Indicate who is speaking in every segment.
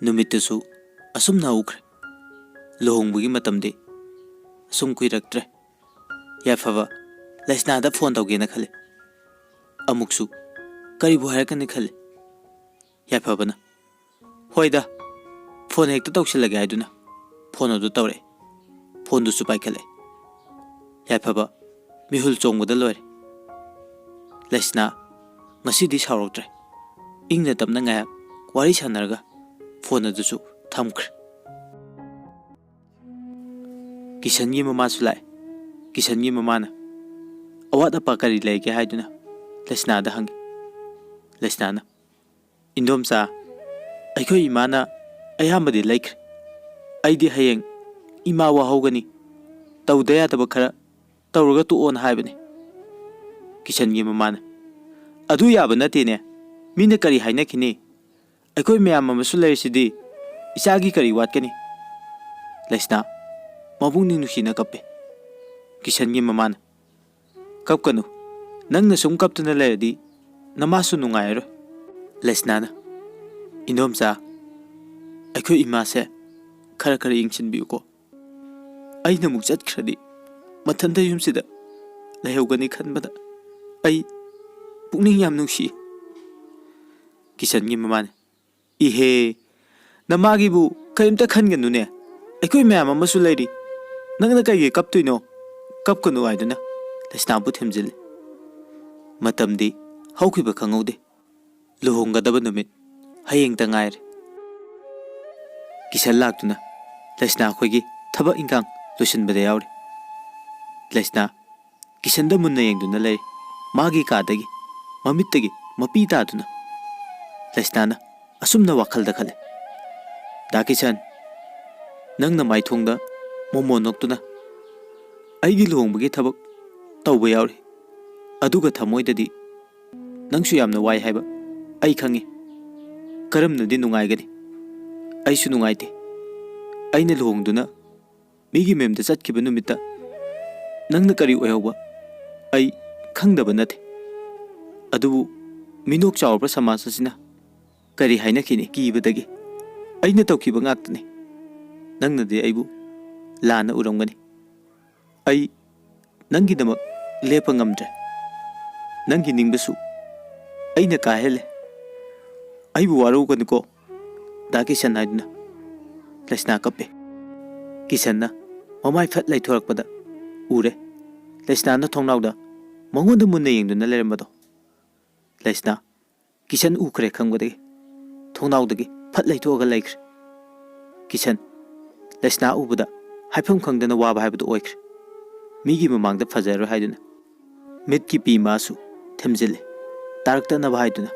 Speaker 1: नुमित्तसु असुमना उख्रे लुहोंबगी मतमदि assume कुइरक्त्रे याफबा लैसनादा phone तौगेना खले अमुकसु करीबु हायरकनी खले याफबना होइदा phone हेक्ता तौसिलगे हायदुना phone अदु तौरे फोन दुसु पाइखले याफबा मिहुल चोंगबदा लोरे लैसना ngasidi sauroktre ingna tamna ngaya wari sanarga phone adusu thamkhre kisangi mama sulai kisangi mama na awada pakari lege haiduna lesna da hangi lesna na indom sa aikhoi imana ayamadi laikre aidi hayeng ima wa hogani tawdaya taba khara tawruga tu on haibani kisangi mama na adu yaba natene मीने करी हाइना खिने अखोई ma'am अमसु लैसिदि इसागी करी वाटकनी लैसना मबुंग नुसिना कपे किशनगी ममान कपकनु नंगना सुम कपतुना लैरदि नमासु नुंगायरो लैसनाना इनोमसा अखोई इमासे खरा खरा यिंगसिनबियुको अइना मुक चटख्रदि मथन्दा युमसिदा लैहौगनी खनबदा अइ पुकनिंग याम नुंसि किशनगी ममान इहे नमागीबु कयमता खनगनुने अखोई मैम अमसु लैरि नंगना कइगे कपतुइनो कपकनु आइदुना लैसनाबु थेमजिले मतमदि हौखिबा खंगौदे लुहोंगदबा नुमित हयेंता ngaire किशन लाक्तुना लैसना खोइगी थबक इंगांग लोसिनबदे यावरे लैसना किशनदा मुन्ना येंगदुना लै मागी कादगी ममित्तगी मपी तादुना लैसनाना असुमना वाखलदा खले दाकिसन नंगना माइथोंगदा मोमो नोक्तुना अइगी लुहोंबगी थबक तौबा यावरे अदुगा थमोइददि नंगसु यामना वाइ हाइबा अइ खंगे करमनदि नुंगाइगनि अइसु नुंगाइते अइना लुहोंगदुना मिगी मेमदा चटखिबा नुमित्ता नंगना करी ओयहौबा अइ खंगदबा नथे अदुबु मिनोक चावरबा समाज असिना करी हाइना खिने कीबदगी अइना तौखिबा ngaktne नंगनदि अइबु लाना उरमगनि अइ नंगिदमक लेपा ngamdre नंगी निंगबसु अइना काहेले अइबु वारुगनको दाकिसन हाइदुना लैसना कपे किसनना ममाइ फट लैथोरकपदा उरे लैसनाना थोंनावदा मंगोंदा मुन्ना येंगदुना लेरमबदो लैसना किशन उखरे खंगबदगी थोंनावदगी फट लैथोगा लैख्रे किशन लैसना उबदा हाइफम खंगदना वाबा हाइबदो ओइख्रे मीगी ममांगदा फजरो हाइदुना मिटकी पी मासु थेमजिले तारक्तना हाइदुना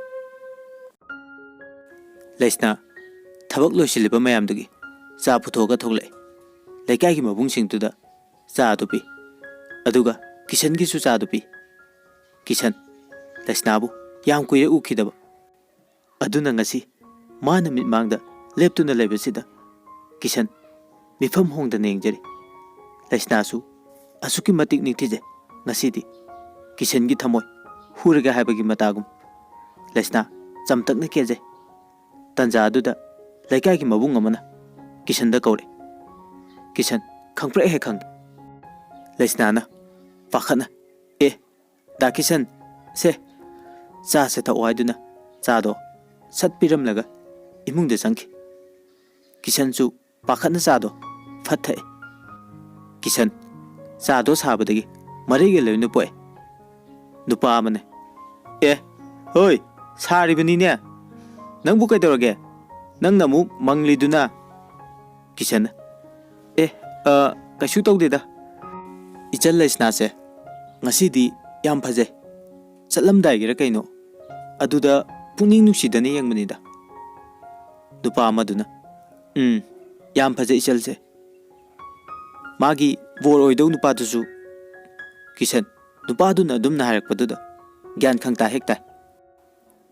Speaker 1: लैसना थबक लोसिलिबा मयामदगी चा पुथोगा थोगले लैकाइगी मबुंगसिंगदुदा चा दुपी अदुगा किशनगी सु चा दुपी किशन लैसनाबु याम कुइरे उखिदबा अदुना ngasi माना मिटमांगदा लेपतुना लेबसिदा किशन मिफम होंगदा नेंगजरी लैसनासु असुकी मतिक निथिजे ngasiदी किशनगी थमोय हुरगा हाइबगी मतागुम लैसना चमतकना केजे तंजा अदुदा लैकाइगी मबुंग अमना किशनदा कौरे किशन खंगप्रे हे खंग लैसनाना पाखना ए दा किशन से चा से थाइदुना चादो सत पिरमलगा इमुंगदे संखि किशनसु पाखना चादो फथे किशन चादो साबदगी मरेगे लेनु पोए नुपा अमने ए होय सारिबनिने नंगबु कैदोरगे नंग नमु मंगलिदुना किशन ए कशु तौदेदा इचल लैसना से ngasiदी याम फजे चलमदाइगिरा कैनो अदुदा पुनिंग नुसिदने येंगबनिदा दुपा अमदुना याम फजे इचलसे मागी बोर ओइदौ नुपादुसु किशन नुपादुना अदुमना हायरकपदुदा ज्ञान खंगता हेक्ता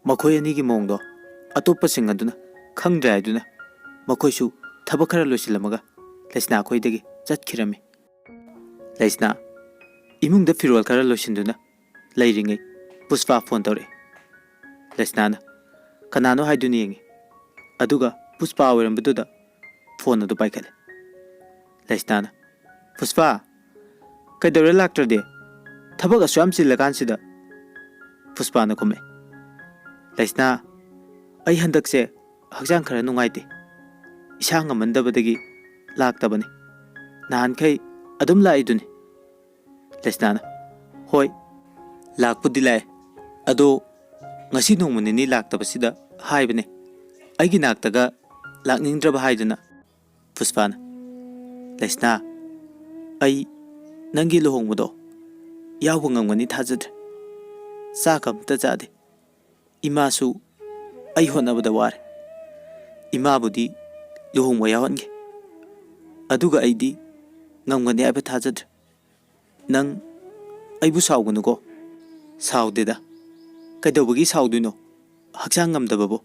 Speaker 1: मखोय अनिगी मोंगदो अतोप्पसिंग अदुना खंगद्रे हाइदुना मखोयसु थबक खरा लोसिलमगा लैसना खोइदगी चटखिरमे लैसना इमुंगदा फिरोल खरा लोसिंदुना लैरिंगै पुष्पा फोन तौरे लैसनाना कनानो हाइदुनी येंगे अदुगा पुष्पा ओइरंबदुदा फोन अदु पाइखले लैसनाना पुष्पा कैदौरे लाक्ट्रदे थबक असुयाम चिल्लकानसिदा पुष्पा न खुमे लैसना अई हंदकसे हक्जांग खरा नुंगाइते इसा ngमंदबदगी लाक्तबने नानखै अदुम लाइदुने लैसनाना होय लाकपुदी लाए अदो ngasi nongmani laktabasida haibane aigi naktaga lakningdraba haiduna puspana lesna ai nangi lohongmudo yawba ngamgani thajadre sakamta jade imasu ai honabada ware ima budi lohongwa yawange aduga aidi ngamgani aiba thajadre nang aibu sawgunuko sawdeda कैदौबगी साउदुनो हक्सांग ngमदबबो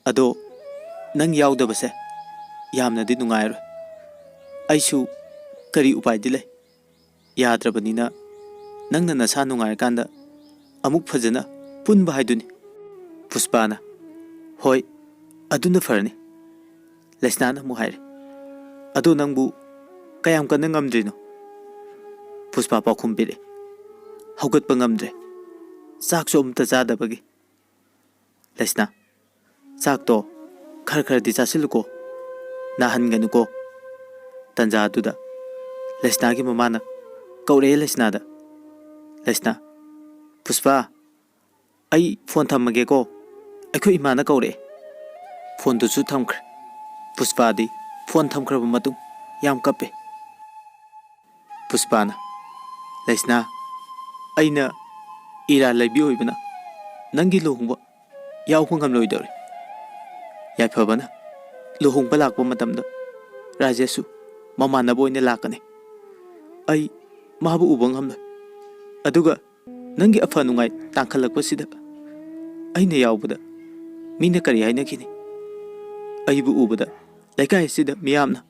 Speaker 1: अदो नंग याउदबसे यामनदि नुंगायरो आइसु करी उपाय दिले याद्रबनिना नंगना नसा नुंगाय कांदा अमुक फजना पुनबा हाइदुनि पुष्पाना होय अदुना फरनी लैसनाना मु हाइरे अदो नंगबु कयाम कन ngमद्रिनो पुष्पा पाखुम बिरे हौगतप ngमद्रे चाक सोमता चादबगी लैसना चाक तो खर खर दी चासिलुको नाहनगनुको तंजा दुदा लैसना की ममाना कौरे लैसनादा लैसना पुष्पा आई फोन थमगे को अखो इमाना कौरे फोन दुसु थमख्र पुष्पा दी फोन थमख्रब मतुं याम कपे पुष्पाना लैसना आइना इरा लैबी होइबना नंगी लोहंगबा यावखं ngमलोइदरे याइफबना लोहंगबा लाकबा मतमदा राजेशु ममानब ओइने लाकने आई माबु उबं ngमलो अदुगा नंगी अफा नुंगाइ तांखलकपसिदा आइने यावबदा मीना करी हाइनखिनि आइबु उबदा लैकाइसिदा मियामना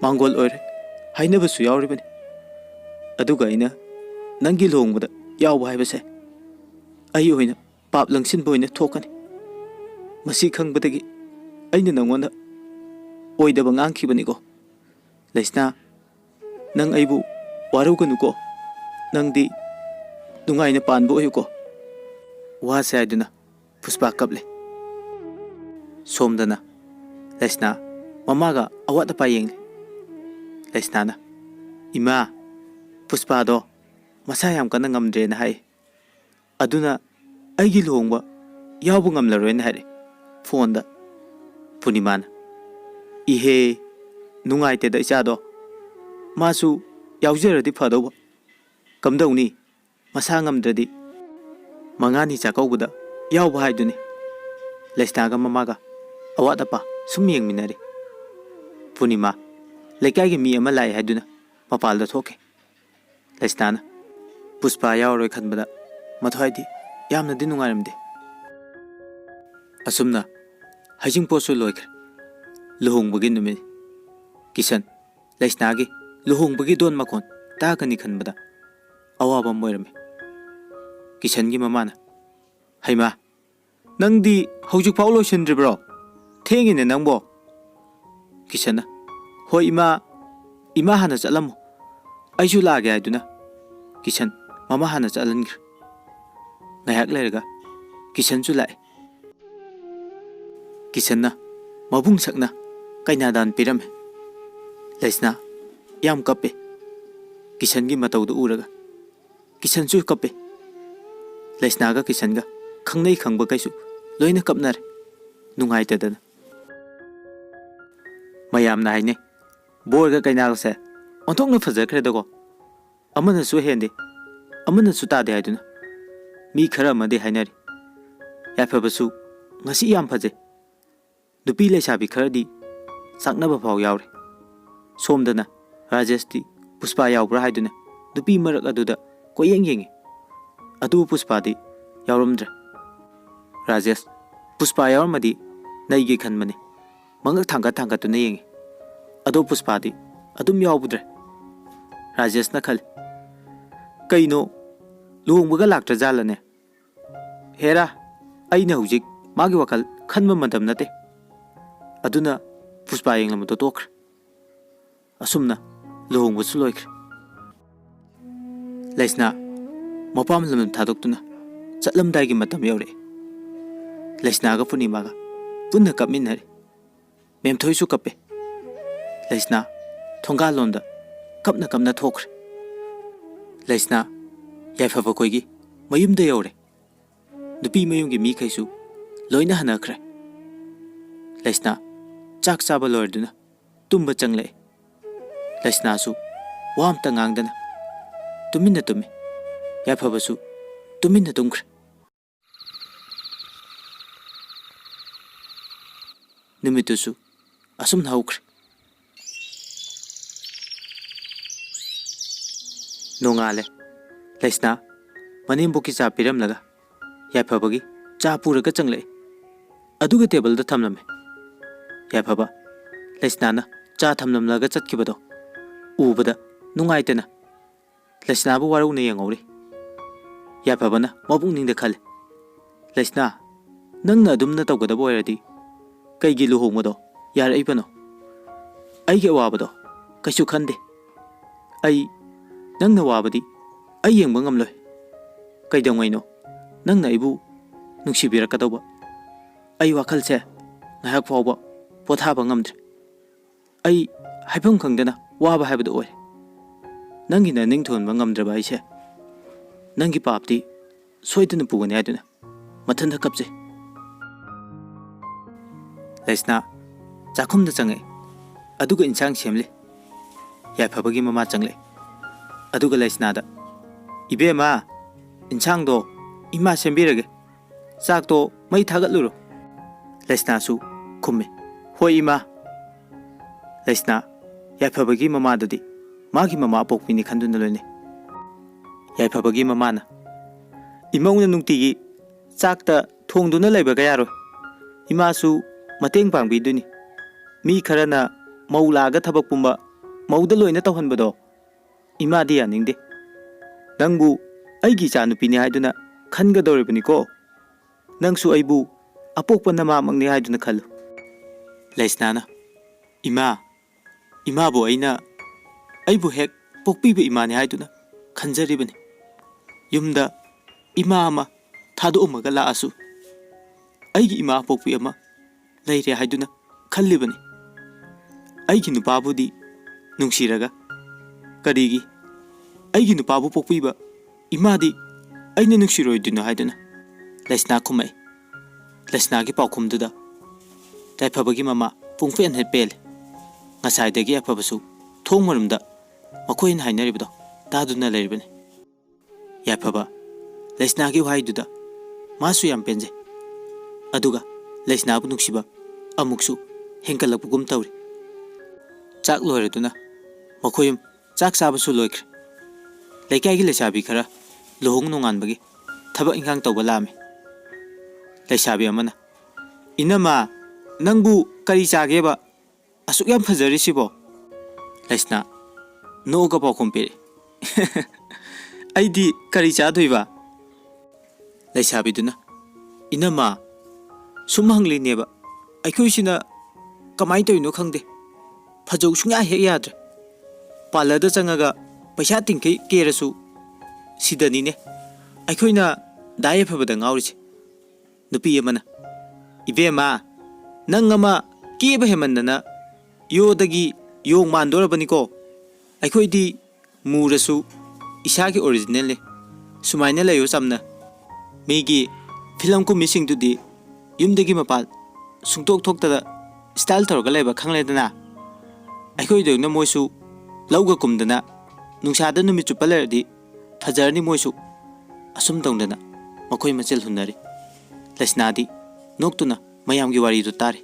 Speaker 1: मांगोल ओइरे हाइनबसु यावरिबने अदुगा आइना नंगी लोहंगबदा यावबा हाइबसे आई होइना पाप लंगसिन बोइना थोकनी मसी खंगबदगी आइना नंगोंदा ओइदबा ngang लैसना नंग आइबु वारुगनुको नंगदी नुंगाइना पानबो ओयुको वासे आइदुना पुष्पा कपले सोमदना लैसना ममागा अवादा पायेंगले लैसनाना इमा पुष्पादो मसा याम कन ngमद्रेना हाइ अदुना आइगी लोहंगबा यावबु ngमलरोइना हाइरे फोनदा पुनिमाना इहे नुंगाइतेदा इचादो मासु यावजरदि फदौबा कमदौनी मसा ngमद्रदि मंगानी चाकौबदा यावबा हाइदुनि लैसनागा ममागा अवादपा सुम येंगमिनारे पुनिमा लेकाइगे मी अमा लाइ हाइदुना मपालदा थोके लैसनाना पुष्पा यावरोइ खनबदा मथवाइदि यामनदि नुंगाइरमदे असुमना हाइजिंग पोसु लोइख्रे लुहोंगबगी नुमिनि किशन लैसनागी लुहोंगबगी दोन मखोन तागनि खनबदा अवाबा मोइरमे किशनगी ममाना हैमा नंगदी हौजुक फाउ लोइसनद्रिब्रो थेंगिने नंगबो किशना होय इमा हाना चलमो आइसु लागे हाइदुना किशन ममा हाना चलनग्रे ngayak lerga kishan chu lai kishanna mabung sakna kaina dan pirame laisna yam kape kishan gi matau du uraga kishan chu kape laisna ga kishan ga khangnei khangba kaisu loina kapnar nungai ta dana mayam na haine bor ga kaina ga se onthok na fajakre dago amana su hende amana su ta de haiduna मी खरा मदे हाइनरी याफबसु ngasi yam faje दुपी लेसाबी खरदी साकनबा फाव यावरे सोमदना राजेशती पुष्पा यावब्रा हाइदुने दुपी मरक अदुदा कोयेंग येंगे अदु पुष्पादी यावरमद्रे राजेश पुष्पा यावरमदी नैगे खनमने मंगक थांगा तुने येंगे अदु पुष्पादी अदुम यावबुद्रे राजेश न खल कइनो लुहोंगबगा लाक्ट्रा जालने हेरा अइना हुजिक मागी वखल खनबा मतम नते aduna Puspa yenglamado tokre asumna luhongbusu loikre Laisna mapam lam thadoktuna chatlamdaigi matam yaure Laisna ga Purnima ga punna kapminare memthoisu kappe Laisna thongalonda kapna thokre Laisna yaifaba koigi mayumda yaure nupi mayumgi mi khaisu loina hanakre Laisna chak chaba loiduna tumba changle Laisna su wamta ngangdana tuminna tumme yaifaba su tuminna tumkre numitusu asum haukre nongale Laisna manimbuki cha piramlaga yaifabagi cha puraga changle aduga table da thamlame yaifaba Laisna na cha thamlamlaga chatkibado ubada nungaitena Laisna bu waru ne yangore yaifaba na mabung ningda khale Laisna nangna adumna tawgada boyradi kaigi luhongmado yar aibano aige wabado kaisu khande ai nangna wabadi ai yengba ngamloi kaidangwaino nangna ibu nungsibirakadawba ai wakhalse ngahak fawba pothaba ngamdre ai haifam khangdana waba haibado oy nangina ningthonba ngamdraba aise nangi papti soidana pugani aduna mathanda kapje Laisna chakhumda change aduga insang semle yaifabagi mama changle aduga Laisna da ibema insang do ima sembirage chak to mai thagatluro Laisna su khumme hoi ima Laisna yaifabagi mama dadi magi mama pokpini khanduna loine yaifabagi mama na imauna nungtigi chakta thongduna leibaga yaro ima su mateng pangbiduni mi kharana maulaga thabak pumba mauda loina tawhanbado ima di yaningde nangbu aigi chanu pini haiduna khanga doribani ko nangsu aibu apokpa nama mangni haiduna khalu Laisna na ima bo aina aibu hek pokpiba imani haiduna khanjaribani yumda ima ama thado umaga la asu aigi ima pokpi ama leire haiduna khallibani aigi nupabudi nungsiraga karigi aigi nupabu pokpiba imadi aina nungsiroiduna haiduna Laisna khumai Laisna gi paukhumduda taifabagi mama pungfen he pel ngasaidagi afabasu thongmarumda makoin hainaribdo taduna leiribani yaifaba Laisna gi haiduda masu yam penje aduga Laisna bu nungsiba amuksu henkalakpugum tawri chak loiraduna makoyum chak sabasu loikre leikaigi lesabi khara lohong nonganbagi thaba ingang tawba lame lesabi amana inama nangbu kari chageba asuk yam phajari sibo Laisna noga pakhum pere aidi kari chadoiba Lesabi duna inama sumhangli neba aikhoisina kamai toino khangde phajau sungya he yadra palada changaga paisa tingkai kerasu sidani ne aikhoina dai phabada ngawri nupi amana ibema nangama keba hemandana yodagi yong mandorabani ko aikhoidi murasu isagi original le sumaina layo samna megi film ko missing to di yumdagi mapal sungtok thoktada style thorga leba khangledana aikoi deuna moisu lauga kumdana nungsada numi chupalerdi phajarni moisu asum tongdana makoi machel hunari Laisna di noktuna mayamgi wari du tare